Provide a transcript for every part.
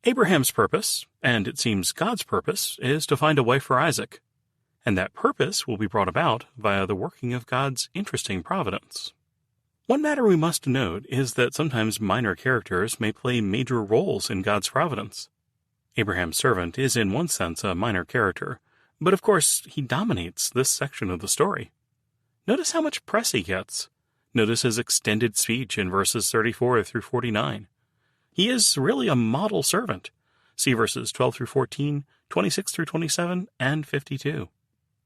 Abraham's purpose, and it seems God's purpose, is to find a wife for Isaac, and that purpose will be brought about via the working of God's interesting providence. One matter we must note is that sometimes minor characters may play major roles in God's providence. Abraham's servant is in one sense a minor character, but of course he dominates this section of the story. Notice how much press he gets. Notice his extended speech in verses 34 through 49. He is really a model servant. See verses 12 through 14, 26 through 27, and 52.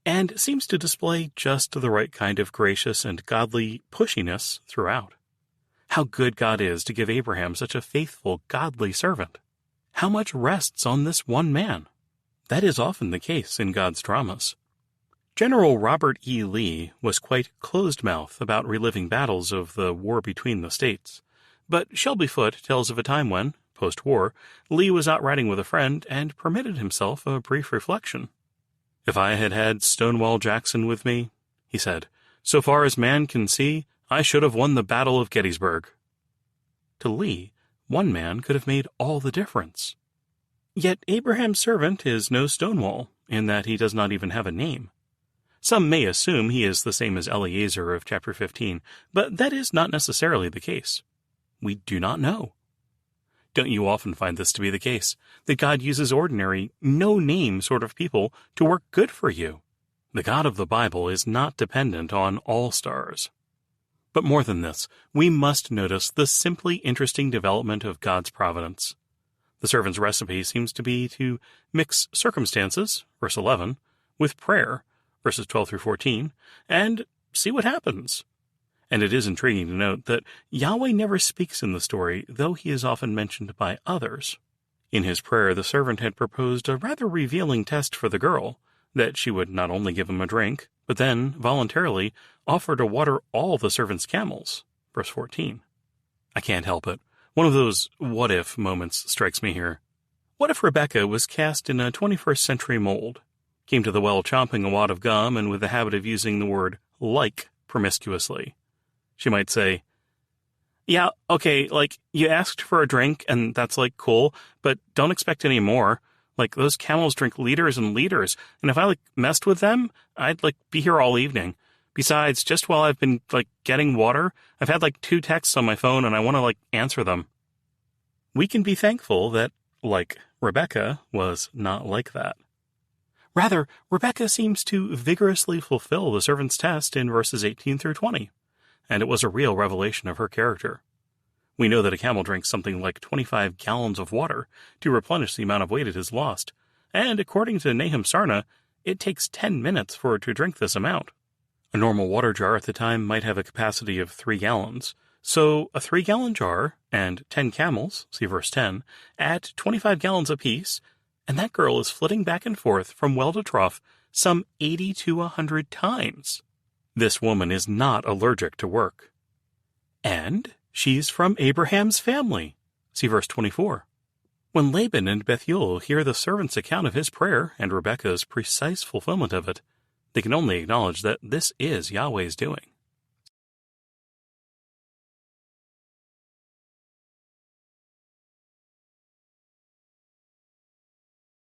And seems to display just the right kind of gracious and godly pushiness throughout. How good God is to give Abraham such a faithful, godly servant. How much rests on this one man? That is often the case in God's dramas. General Robert E. Lee was quite closed-mouthed about reliving battles of the war between the states. But Shelby Foote tells of a time when, post-war, Lee was out riding with a friend and permitted himself a brief reflection. "If I had had Stonewall Jackson with me," he said, "so far as man can see, I should have won the Battle of Gettysburg." To Lee, one man could have made all the difference. Yet Abraham's servant is no Stonewall, in that he does not even have a name. Some may assume he is the same as Eliezer of chapter 15, but that is not necessarily the case. We do not know. Don't you often find this to be the case, that God uses ordinary, no-name sort of people to work good for you? The God of the Bible is not dependent on all-stars. But more than this, we must notice the simply interesting development of God's providence. The servant's recipe seems to be to mix circumstances, verse 11, with prayer, verses 12 through 14, and see what happens. And it is intriguing to note that Yahweh never speaks in the story, though he is often mentioned by others. In his prayer, the servant had proposed a rather revealing test for the girl, that she would not only give him a drink, but then, voluntarily, offer to water all the servant's camels, verse 14. I can't help it. One of those what-if moments strikes me here. What if Rebecca was cast in a 21st century mold, came to the well chomping a wad of gum and with the habit of using the word like promiscuously? She might say, "Yeah, okay, you asked for a drink, and that's, cool, but don't expect any more. Those camels drink liters and liters, and if I, messed with them, I'd, be here all evening. Besides, just while I've been, getting water, I've had, 2 texts on my phone, and I want to, answer them." We can be thankful that, Rebecca was not like that. Rather, Rebecca seems to vigorously fulfill the servant's test in verses 18 through 20. And it was a real revelation of her character. We know that a camel drinks something like 25 gallons of water to replenish the amount of weight it has lost, and according to Nahum Sarna, it takes 10 minutes for it to drink this amount. A normal water jar at the time might have a capacity of 3 gallons, so a 3-gallon jar and 10 camels, see verse 10, at 25 gallons apiece, and that girl is flitting back and forth from well to trough some 80 to 100 times. This woman is not allergic to work. And she's from Abraham's family. See verse 24. When Laban and Bethuel hear the servant's account of his prayer and Rebekah's precise fulfillment of it, they can only acknowledge that this is Yahweh's doing.